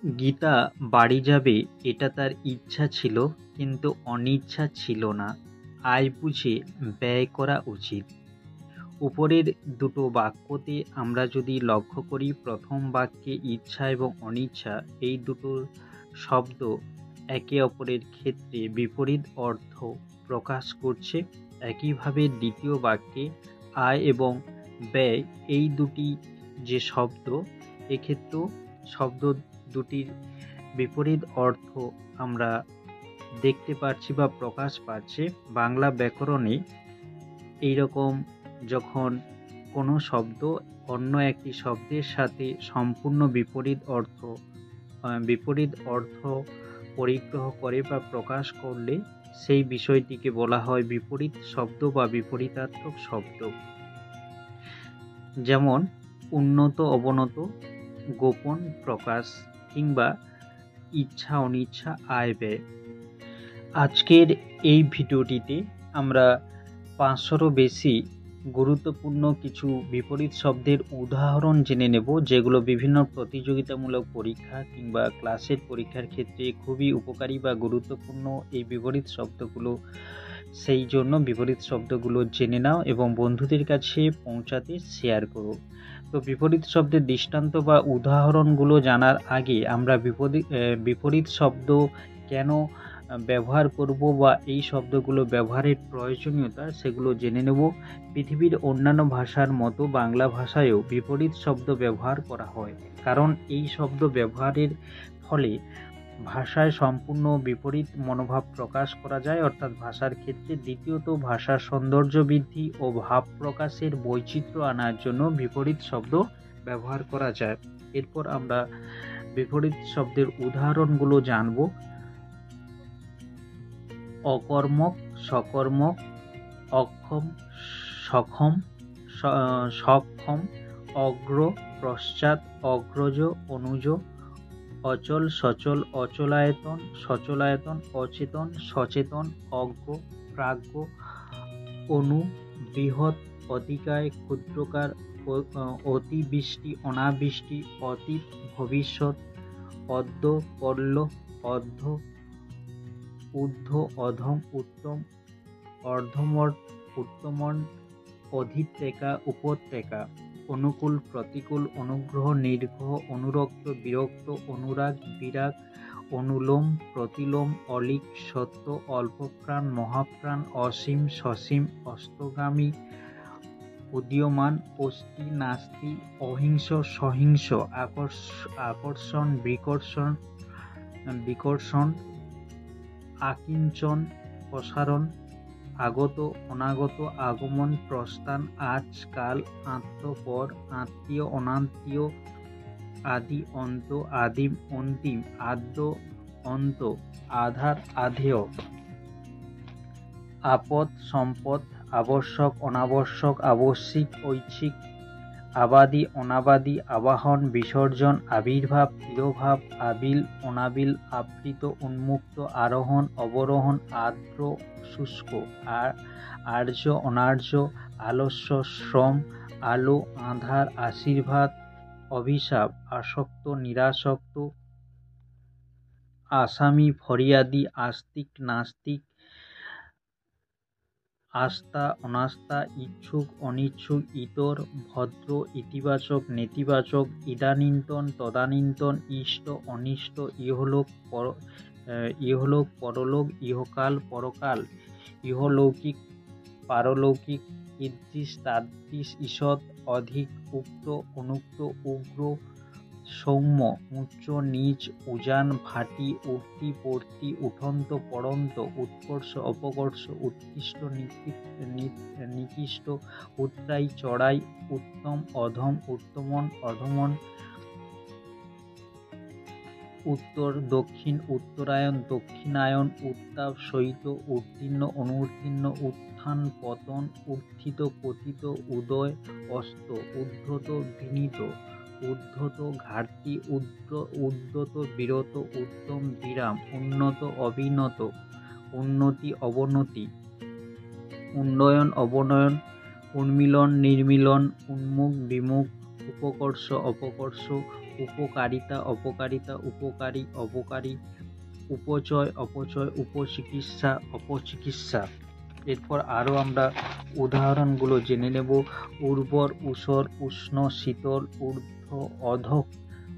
গীতা বাড়ি যাবে এটা তার ইচ্ছা ছিল, কিন্তু অনিচ্ছা ছিল না। আয় বুঝে ব্যয় করা উচিত। উপরের দুটো বাক্যতে আমরা যদি লক্ষ্য করি, প্রথম বাক্যে ইচ্ছা এবং অনিচ্ছা এই দুটো শব্দ একে অপরের ক্ষেত্রে বিপরীত অর্থ প্রকাশ করছে। একইভাবে দ্বিতীয় বাক্যে আয় এবং ব্যয় এই দুটি যে শব্দ, এক্ষেত্রেও শব্দ দুটির বিপরীত অর্থ আমরা দেখতে পাচ্ছি বা প্রকাশ পাচ্ছে। বাংলা ব্যাকরণে এইরকম যখন কোনো শব্দ অন্য একটি শব্দের সাথে সম্পূর্ণ বিপরীত অর্থ পরিগ্রহ করে বা প্রকাশ করলে সেই বিষয়টিকে বলা হয় বিপরীত শব্দ বা বিপরীতার্থক শব্দ। যেমন উন্নত অবনত, গোপন প্রকাশ, কিংবা ইচ্ছা অনিচ্ছা, আয় ব্যয়। আজকের এই ভিডিওটিতে আমরা 500-রও বেশি গুরুত্বপূর্ণ কিছু বিপরীত শব্দের উদাহরণ জেনে নেব, যেগুলো বিভিন্ন প্রতিযোগিতামূলক পরীক্ষা কিংবা ক্লাসের পরীক্ষার ক্ষেত্রে খুবই উপকারী বা গুরুত্বপূর্ণ এই বিপরীত শব্দগুলো। সেই জন্য বিপরীত শব্দগুলো জেনে নাও এবং বন্ধুদের কাছে পৌঁছাতে শেয়ার করো। তো বিপরীত শব্দের দৃষ্টান্ত বা উদাহরণগুলো জানার আগে আমরা বিপরীত শব্দ কেন ব্যবহার করব বা এই শব্দগুলো ব্যবহারের প্রয়োজনীয়তা সেগুলো জেনে নেব। পৃথিবীর অন্যান্য ভাষার মতো বাংলা ভাষায়ও বিপরীত শব্দ ব্যবহার করা হয়, কারণ এই শব্দ ব্যবহারের ফলে ভাষায় সম্পূর্ণ বিপরীত মনোভাব প্রকাশ করা যায়, অর্থাৎ ভাষার ক্ষেত্রে। দ্বিতীয়ত, ভাষার সৌন্দর্য বৃদ্ধি ও ভাব প্রকাশের বৈচিত্র্য আনার জন্য বিপরীত শব্দ ব্যবহার করা যায়। এরপর আমরা বিপরীত শব্দের উদাহরণগুলো জানব। অকর্মক, সকর্মক, অক্ষম, সক্ষম, সক্ষম, অগ্র, পশ্চাৎ, অগ্রজ, অনুজ, অচল, সচল, অচলায়তন, সচলায়তন, অচেতন, সচেতন, অজ্ঞ, প্রাজ্ঞ, অনু, বৃহৎ, অতিকায়, ক্ষুদ্রকার, অতিবৃষ্টি, অনাবৃষ্টি, অতীত, ভবিষ্যৎ, অদ্য, পল্ল, অর্ধ, ঊর্ধ্ব, অধম, উত্তম, অর্ধমঠ, উত্তমন, অধিত্যকা, উপত্যকা, অনুকূল, প্রতিকূল, অনুগ্রহ, নির্গ্রহ, অনুরক্ত, বিরক্ত, অনুরাগ, বিরাগ, অনুলোম, প্রতিলোম, অলিক, সত্য, অল্পপ্রাণ, মহাপ্রাণ, অসীম, সসীম, অস্তগামী, উদীয়মান, অস্থি, নাস্তি, অহিংস, সহিংস, আকর্ষণ, বিকর্ষণ, আকিঞ্চন, প্রসারণ, আগত, অনাগত, আগমন, প্রস্থান, আজ, কাল, আত্ম, পর, আত্মীয়, অনাত্মীয়, আদি, অন্ত, আদিম, অন্তিম, আদ্য, অন্ত, আধার, আধেয়, আপদ, সম্পদ, আবশ্যক, অনাবশ্যক, আবশ্যিক, ঐচ্ছিক, আবাদি, অনাবাদি, আবাহন, বিসর্জন, আবির্ভাব, তিরোভাব, আবিল, অনাবিল, আবৃত, উন্মুক্ত, আরোহণ, অবরোহণ, আর্দ্র, শুষ্ক, আর্য, অনার্য, আলস্য, শ্রম, আলো, আঁধার, আশীর্বাদ, অভিশাপ, আসক্ত, নিরাসক্ত, আসামি, ফরিয়াদি, আস্তিক, নাস্তিক, আস্থা, অনাস্থা, ইচ্ছুক, অনিচ্ছুক, ইতর, ভদ্র, ইতিবাচক, নেতিবাচক, ইদানীন্তন, তদানীন্তন, ইষ্ট, অনিষ্ট, ইহলোক, পরলোক, ইহকাল, পরকাল, ইহলৌকিক, পারলৌকিক, ঈদৃশ, তাদৃশ, ঈষৎ, অধিক, উক্ত, অনুক্ত, উগ্র, সৌম্য, উচ্চ, নীচ, উজান, ভাটি, উঠতি, পড়তি, উঠন্ত, পড়ন্ত, উৎকর্ষ, অপকর্ষ, উৎকৃষ্ট, নিকৃষ্ট, উৎরাই, চড়াই, উত্তম, অধম, উত্তমন, অধমন, উত্তর, দক্ষিণ, উত্তরায়ণ, দক্ষিণায়ন, উত্তাপ, শৈত, উত্তীর্ণ, অনুত্তীর্ণ, উত্থান, পতন, উত্থিত, পতিত, উদয়, অস্ত, উদ্ধত, বিনীত, উদ্ধত, ঘাটতি, উদ্যত, বিরত, উত্তম, বিরাম, উন্নত, অবিনত, উন্নতি, অবনতি, উন্নয়ন, অবনয়ন, উন্মিলন, নির্মিলন, উন্মুখ, বিমুখ, উপকর্ষ অপকর্ষ, উপকারিতা অপকারিতা, উপকারী অপকারী, উপচয় অপচয়, উপচিকিৎসা অপচিকিৎসা। এরপর আরও আমরা উদাহরণগুলো জেনে নেব। উর্বর, ঊষর, উষ্ণ, শীতল, ঊর্ধ্ব, অধঃ,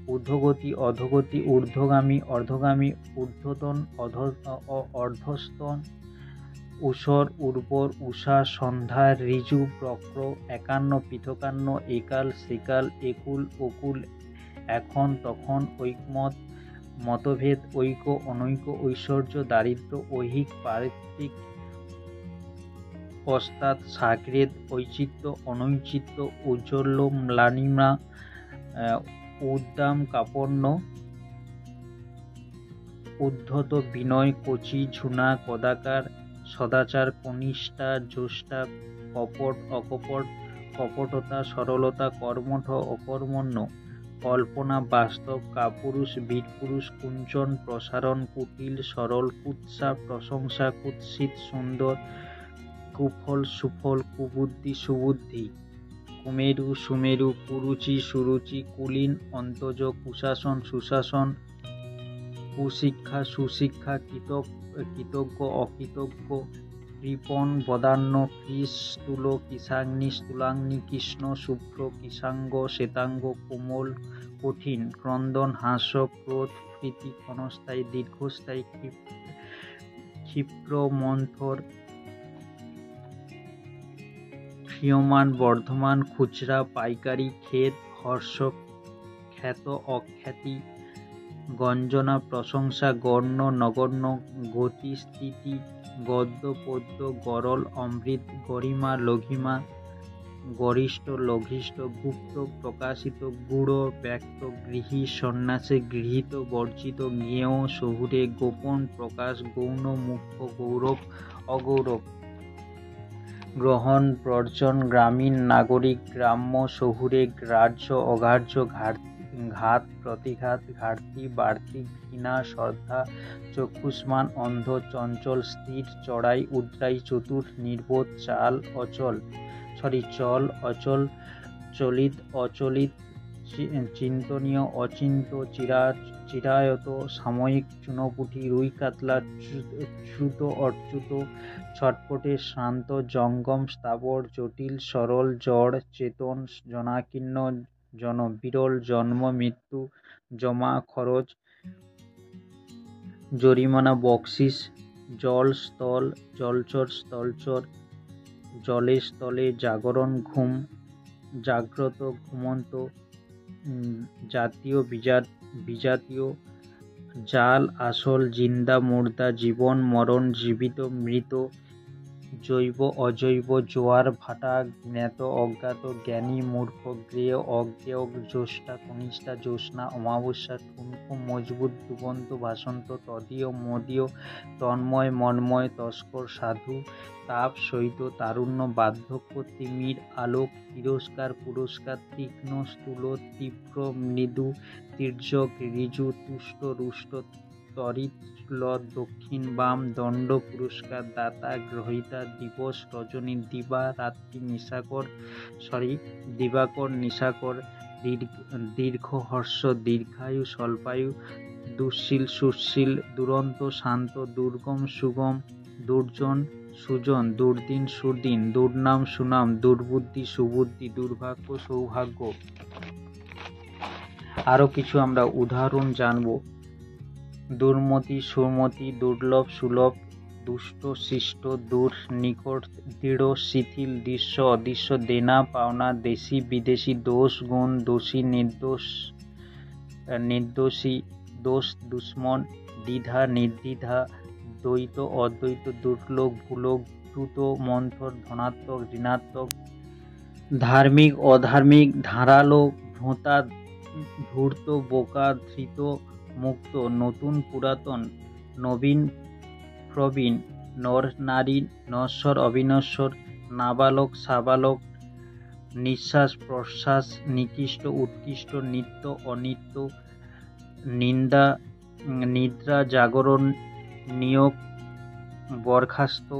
ঊর্ধ্বগতি, অধোগতি, ঊর্ধ্বগামী, অর্ধগামী, ঊর্ধ্বতন, অর্ধস্তন, ঊষর, উর্বর, উষা, সন্ধ্যা, ঋজু, বক্র, একান্ন, পৃথকান্ন, একাল, সেকাল, একুল, অকুল, এখন, তখন, ঐকমত, মতভেদ, ঐক্য, অনৈক্য, ঐশ্বর্য, দারিদ্র্য, ঐহিক, পারিত্রিক, পশ্চাৎ, সাগ্রেদ, ঔচিত্য, অনৌচিত্য, ঔজ্জ্বল্য, ম্লানিমা, উদ্দাম, কাপণ্য, উদ্ধত, বিনয়, কচি, ঝুনা, কদাকার, সদাচার, কনিষ্ঠা, জ্যেষ্ঠা, কপট, অকপট, কপটতা, সরলতা, কর্মঠ, অকর্মণ্য, কল্পনা, বাস্তব, কাপুরুষ, বীরপুরুষ, কুঞ্চন, প্রসারণ, কুটিল, সরল, কুৎসা, প্রশংসা, কুৎসিত, সুন্দর, কুফল, সুফল, কুবুদ্ধি, সুবুদ্ধি, কুমেরু, সুমেরু, কুরুচি, সুরুচি, কুলীন, অন্তজ, কুশাসন, সুশাসন, কুশিক্ষা, সুশিক্ষা, কৃতজ্ঞ, অকৃতজ্ঞ, কৃপণ, বদান্য, কৃষ, স্থূল, কৃশাগ্নি, স্থূলাগ্নি, কৃষ্ণ, শুভ্র, কৃশাঙ্গ, শ্বেতাঙ্গ, কোমল, কঠিন, ক্রন্দন, হাস্য, ক্রোধ, প্রীতি, ক্ষণস্থায়ী, দীর্ঘস্থায়ী, ক্ষিপ্র, মন্থর, ক্ষীয়মান, বর্ধমান, খুচরা, পাইকারি, খেদ, হর্ষ, খ্যাত, অখ্যাতি, গঞ্জনা, প্রশংসা, গণ্য, নগণ্য, গতি, স্থিতি, গদ্য, পদ্য, গরল, অমৃত, গরিমা, লঘিমা, গরিষ্ঠ, লঘিষ্ঠ, গুপ্ত, প্রকাশিত, গূঢ়, ব্যক্ত, গৃহী, সন্ন্যাসে, গৃহীত, বর্জিত, জ্ঞেয়, শহুরে, গোপন, প্রকাশ, গৌণ, মুখ্য, গৌরব, অগৌরব, গ্রহণ, বর্জন, গ্রামীণ, নাগরিক, গ্রাম্য, শহুরে, গ্রাহ্য, অগ্রাহ্য, ঘাত, প্রতিঘাত, ঘাটতি, বাড়তি, ঘৃণা, শ্রদ্ধা, চক্ষুষ্মান, অন্ধ, চঞ্চল, স্থির, চড়াই, উদ্রাই, চতুর, নির্বোধ, চল, অচল, চলিত, অচলিত, চিন্তনীয়, অচিন্ত, চিরায়ত, সাময়িক, চুনোপুঁটি, রুই, কাতলা, চ্যুত, অচ্যুত, ছটপটে, শ্রান্ত, জঙ্গম, স্থাবর, জটিল, সরল, জড়, চেতন, জনাকীর্ণ, বিরল, জন্ম, মৃত্যু, জমা, খরচ, জরিমানা, বকশিস, জল, স্থল, জলচর, স্থলচর, জলে, স্থলে, জাগরণ, ঘুম, জাগ্রত, ঘুমন্ত, জাতীয়, বিজাতীয়, জাল, আসল, জিন্দা, মুর্দা, জীবন, মরণ, জীবিত, মৃত, জৈব, অজৈব, জোয়ার, ভাটা, জ্ঞাত, অজ্ঞাত, জ্ঞানী, মূর্খ, জ্ঞেয়, অজ্ঞেয়, জ্যেষ্ঠা, কনিষ্ঠা, জ্যোৎস্না, অমাবস্যা, ঠুনকো, মজবুত, ডুবন্ত, ভাসন্ত, তদীয়, মদীয়, তন্ময়, মন্ময়, তস্কর, সাধু, তাপ, শৈত, তারুণ্য, বার্ধক্য, তিমির, আলোক, তিরস্কার, পুরস্কার, তীক্ষ্ণ, স্থূল, তীব্র, মৃদু, তির্যক, ঋজু, তুষ্ট, রুষ্ট, তরিত, দক্ষিণ, বাম, দণ্ড, পুরস্কার, দাতা, গ্রহীতা, দিবস, রজনী, দিবা, রাত্রি, দিবাকর, নিশাকর, দীর্ঘ, হর্ষ, দীর্ঘায়ু, স্বল্পায়ু, দুঃশীল, সুশীল, দুরন্ত, শান্ত, দুর্গম, সুগম, দুর্জন, সুজন, দুর্দিন, সুদিন, দুর্নাম, সুনাম, দুর্বুদ্ধি, সুবুদ্ধি, দুর্ভাগ্য, সৌভাগ্য। আরো কিছু আমরা উদাহরণ জানব। দুর্মতি, সুমতি, দুর্লভ, সুলভ, দুষ্ট, শিষ্ট, দূর, নিকট, দৃঢ়, শিথিল, দৃশ্য, অদৃশ্য, দেনা পাওনা, দেশি, বিদেশি, দোষ, গুণ, দোষী, নির্দোষী, দোষ, দুশ্মন, দ্বিধা, নির্দ্বিধা, দ্বৈত, অদ্বৈত, দুর্লভ, ভুলক, দ্রুত, মন্থর, ধনাত্মক, ঋণাত্মক, ধার্মিক, অধার্মিক, ধারালো, ভোঁতা, ধূর্ত, বোকা, ধৃত, মুক্ত, নতুন, পুরাতন, নবীন, প্রবীণ, নর, নারী, নশ্বর, অবিনশ্বর, নাবালক, সাবালক, নিঃশ্বাস, প্রশ্বাস, নিকৃষ্ট, উৎকৃষ্ট, নিত্য, অনিত্য, নিদ্রা, জাগরণ, নিয়োগ, বরখাস্ত,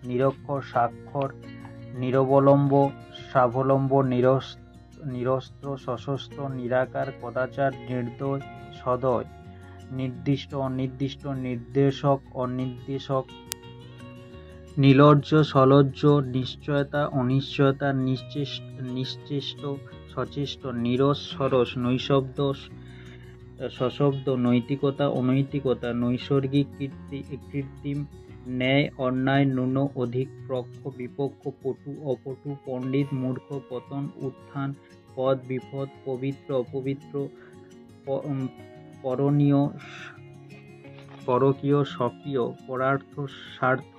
নিরক্ষর, স্বাক্ষর, নিরবলম্ব, স্বাবলম্ব, নিরস্ত্র সশস্ত্র নিরাকার কদাচার নির্দয় সদয় নির্দিষ্ট অনির্দিষ্ট নির্দেশক অনির্দেশক নির্লজ্জ সলজ্জ নিশ্চয়তা অনিশ্চয়তা নিশ্চেষ্ট সচেষ্ট নিরস সরস নৈশব্দ সশব্দ নৈতিকতা অনৈতিকতা নৈসর্গিক কৃত্রিম ন্যায় অন্যায় ন্যূন অধিক পক্ষ বিপক্ষ পটু অপটু পণ্ডিত মূর্খ পতন উত্থান পদ বিপদ পবিত্র অপবিত্র পরণীয় পরকীয় স্বকীয় পরার্থ স্বার্থ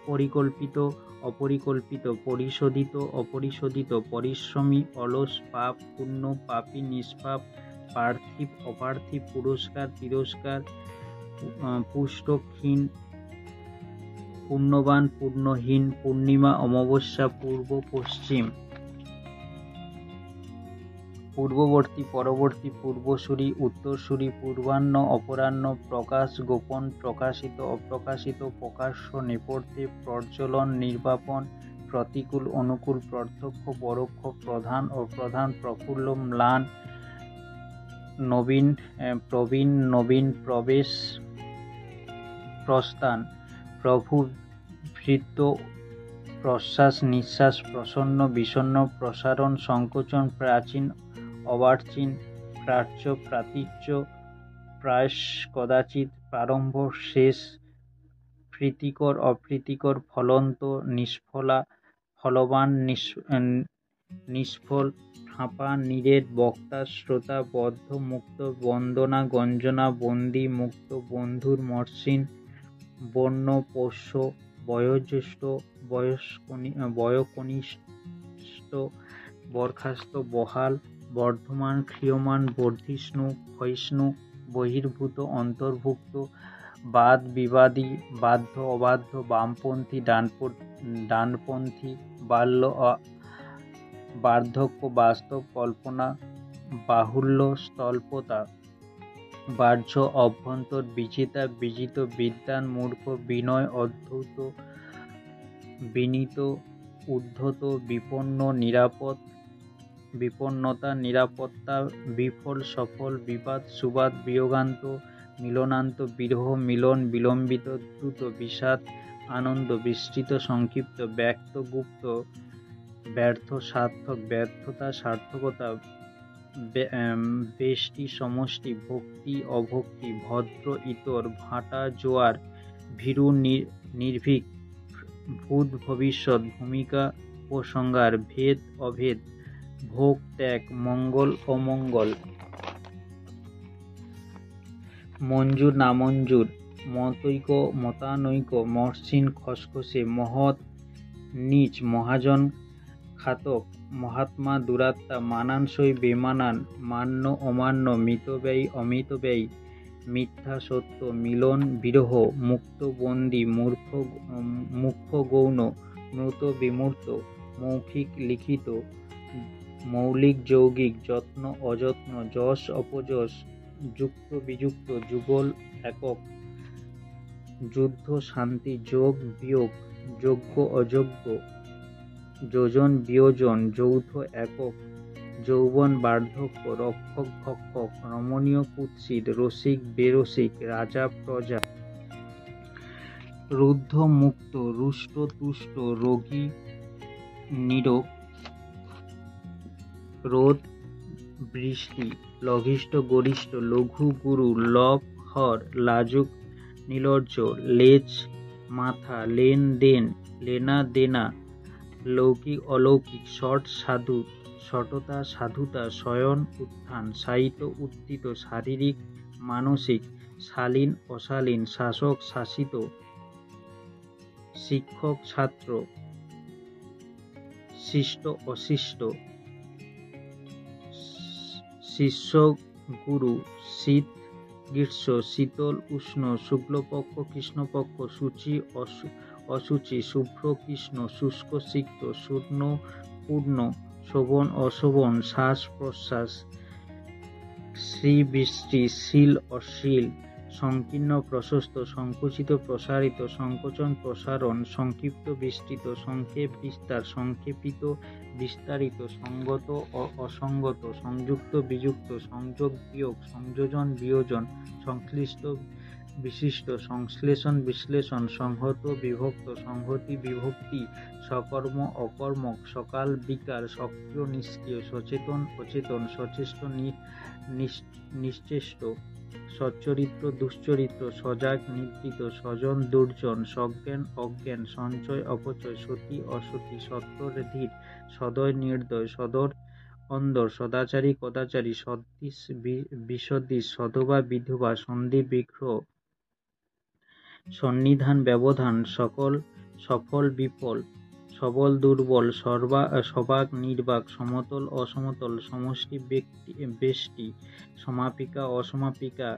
পরিকল্পিত অপরিকল্পিত পরিশোধিত অপরিশোধিত পরিশ্রমী অলস পাপ পুণ্য পাপী নিষ্পাপ পার্থিব অপার্থিব পুরস্কার তিরস্কার পুষ্ট ক্ষীণ পুণ্যবান পুণ্যহীন পূর্ণিমা অমাবস্যা পূর্ব পশ্চিম পূর্ববর্তী পরবর্তী পূর্বসূরি উত্তরসূরি পূর্বাহ্ন অপরাহ্ন প্রকাশ গোপন প্রকাশিত অপ্রকাশিত প্রকাশ্য নেপথ্যে প্রজ্বলন নির্বাপন প্রতিকূল অনুকূল প্রত্যক্ষ পরোক্ষ প্রধান অপ্রধান প্রফুল্ল ম্লান নবীন প্রবীণ নবীন প্রবেশ প্রস্থান প্রভু ভৃত্য প্রশ্বাস নিঃশ্বাস প্রসন্ন বিষণ্ণ প্রসারণ সংকোচন প্রাচীন অবার্চিন প্রাচ্য প্রাতীচ্য প্রায়শ কদাচিৎ প্রারম্ভ শেষ প্রীতিকর অপ্রীতিকর ফলন্ত নিষ্ফলা ফলবান নিষ্ফল ফাঁপা নিরেট বক্তা শ্রোতা বদ্ধ মুক্ত বন্দনা গঞ্জনা বন্দী মুক্ত বন্ধুর মসৃণ বন্য পোষ্য বয়োজ্যেষ্ঠ বয়কনিষ্ঠ বরখাস্ত বহাল বর্ধমান ক্ষীয়মান বর্ধিষ্ণু ক্ষয়িষ্ণু বহির্ভূত অন্তর্ভুক্ত বাদ বিবাদী বাধ্য অবাধ্য বামপন্থী ডানপন্থী বাল্য বার্ধক্য বাস্তব কল্পনা বাহুল্য স্থল্পতা বাহ্য অভ্যন্তর বিজেতা বিজিত বিদ্বান মূর্খ বিনয় অদ্ভুত বিনীত উদ্ধত বিপন্ন নিরাপদ বিপন্নতা নিরাপত্তা বিফল সফল বিবাদ সুবাদ বিয়োগান্ত মিলনান্ত বিরহ মিলন বিলম্বিত দ্রুত বিষাদ আনন্দ বিস্তৃত সংক্ষিপ্ত ব্যক্ত গুপ্ত ব্যর্থ সার্থক ব্যর্থতা সার্থকতা বেষ্টি সমষ্টি ভক্তি অভক্তি ভদ্র ইতর ভাটা জোয়ার ভীরু নির্ভীক ভূত ভবিষ্যৎ ভূমিকা উপসংহার ভেদ অভেদ ভোগ ত্যাগ মঙ্গল অমঙ্গল মঞ্জুর নামঞ্জুর মতৈক মতানৈক মসৃণ খসখসে মহৎ নীচ মহাজন খাতক মহাত্মা দুরাত্মা মানানসই বেমানান মান্য অমান্য মিতব্যয়ী অমিতব্যয়ী মিথ্যা সত্য মিলন বিরহ মুক্ত বন্দী মুখ্য গৌণ মৃত বিমূর্ত মৌখিক লিখিত মৌলিক যৌগিক যত্ন অযত্ন যশ অপযশ যুক্ত বিযুক্ত যুগল একক যুদ্ধ শান্তি যোগ বিয়োগ যোগ্য অযোগ্য যোজন বিয়োজন যৌথ একক যৌবন বার্ধক্য রক্ষক ভক্ষক রমণীয় কুৎসিত রসিক বেরসিক রাজা প্রজা রুদ্ধ মুক্ত রুষ্ট তুষ্ট রোগী নিরোগ রোদ বৃষ্টি লঘিষ্ঠ গরিষ্ঠ লঘু গুরু লভ হর লাজুক নির্লজ্জ লেজ মাথা লেন দেন লেনা দেনা লৌকিক অলৌকিক শট সাধু শটতা সাধুতা শয়ন উত্থান সাহিত্য উত্থিত শারীরিক মানসিক শালীন অশালীন শাসক শাসিত শিক্ষক ছাত্র শিষ্ট অশিষ্ট শিষ্য গুরু শীত গ্রীষ্ম শীতল উষ্ণ শুক্লপক্ষ কৃষ্ণপক্ষ সূচি অসুচি শুভ্র কৃষ্ণ শুষ্ক সিক্ত শূন্য পূর্ণ শোভন অশোভন শ্বাস প্রশ্বাস শ্রী বৃষ্টি শীল অশ্লীল সংকীর্ণ প্রশস্ত, সংকুচিত প্রসারিত, সংকোচন প্রসারণ, সংক্ষিপ্ত বিস্তৃত, সংক্ষেপ বিস্তার, সংক্ষেপিত বিস্তারিত, সঙ্গত অসঙ্গত, সংযুক্ত বিযুক্ত, সংযোগ বিয়োগ, সংযোজন বিয়োজন, সংশ্লিষ্ট বিশিষ্ট, সংশ্লেষণ বিশ্লেষণ, সংহত বিভক্ত, সংহতি বিভক্তি, সকর্ম অকর্মক, সকাল বিকার, সক্রিয় নিষ্ক্রিয়, সচেতন অচেতন, সচেষ্ট নিশ্চেষ্ট, সচ্চরিত্র দুশ্চরিত্র, সজাগ নিদ্রিত, স্বজন দুর্জন, সজ্ঞান অজ্ঞান, সঞ্চয় অপচয়, সতী অসতী, সত্তর ধীর, সদয় নির্দয়, সদর অন্দর, সদাচারী কদাচারী, সদৃশ বিসদৃশ, সধবা বিধবা, সন্ধি বিগ্রহ, সন্নিধান ব্যবধান, সফল বিফল, সবল দুর্বল, সবাক নির্বাক, সমতল অসমতল, সমষ্টি বেষ্টি, সমাপিকা অসমাপিকা,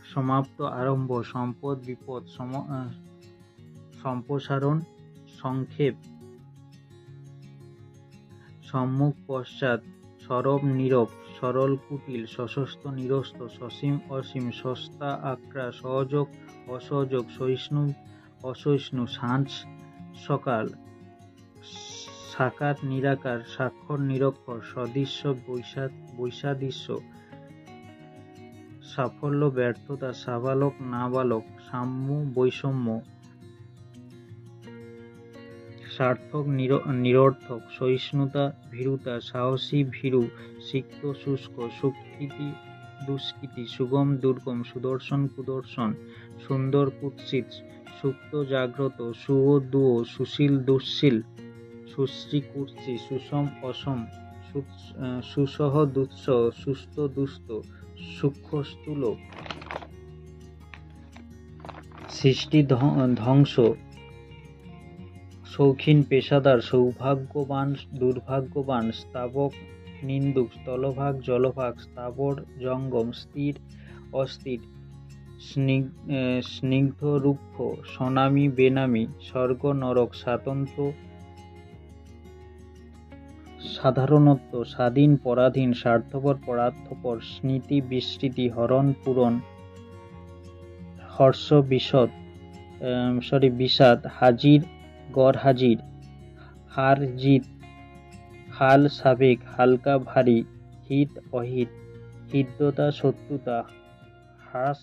সমাপ্ত আরম্ভ, সম্পদ বিপদ, সম্প্রসারণ সংক্ষেপ, সম্মুখ পশ্চাৎ, সরব নীরব, সরল কুটিল, সশস্ত্র নিরস্ত, সসীম অসীম, সস্তা আক্রা, সহযোগ অসহযোগ, সহিষ্ণু অসহিষ্ণু, সাঁঝ সকাল, সাকার নিরাকার, স্বাক্ষর নিরক্ষর, সদৃশ্য বৈসাদৃশ্য, সাফল্য ব্যর্থতা, সাবালক নাবালক, সাম্য বৈষম্য, সার্থক নিরর্থক, সহিষ্ণুতা ভীরুতা, সাহসী ভীরু, সিক্ত শুষ্ক, সুকৃতি দুষ্কৃতি, সুগম দুর্গম, সুদর্শন কুদর্শন, সুন্দর কুৎসিত, সুপ্ত জাগ্রত, সুও দুও, সুশীল দুঃশীল, সুশ্রী কুৎসি, সুষম অসম, সুসহ দুঃসহ, সুস্থ দুস্থ, সূক্ষ্ম স্থূল, সৃষ্টি ধ্বংস, শৌখিন পেশাদার, সৌভাগ্যবান দুর্ভাগ্যবান, স্তাবক নিন্দুক, স্থলভাগ জলভাগ, স্থাবর জঙ্গম, স্থির অস্থির, স্নিগ্ধ রুক্ষ, স্বনামী বেনামী, স্বর্গ নরক, স্বাতন্ত্র সাধারণত্ব, স্বাধীন পরাধীন, স্বার্থপর পরার্থপর, স্মৃতি বিস্মৃতি, হরণ পূরণ, হর্ষ বিষাদ, হাজির গড় হাজির, হার জিত, হাল সাবেক, হালকা ভারী, হিত অহিত, হৃদ্যতা শত্রুতা, হ্রাস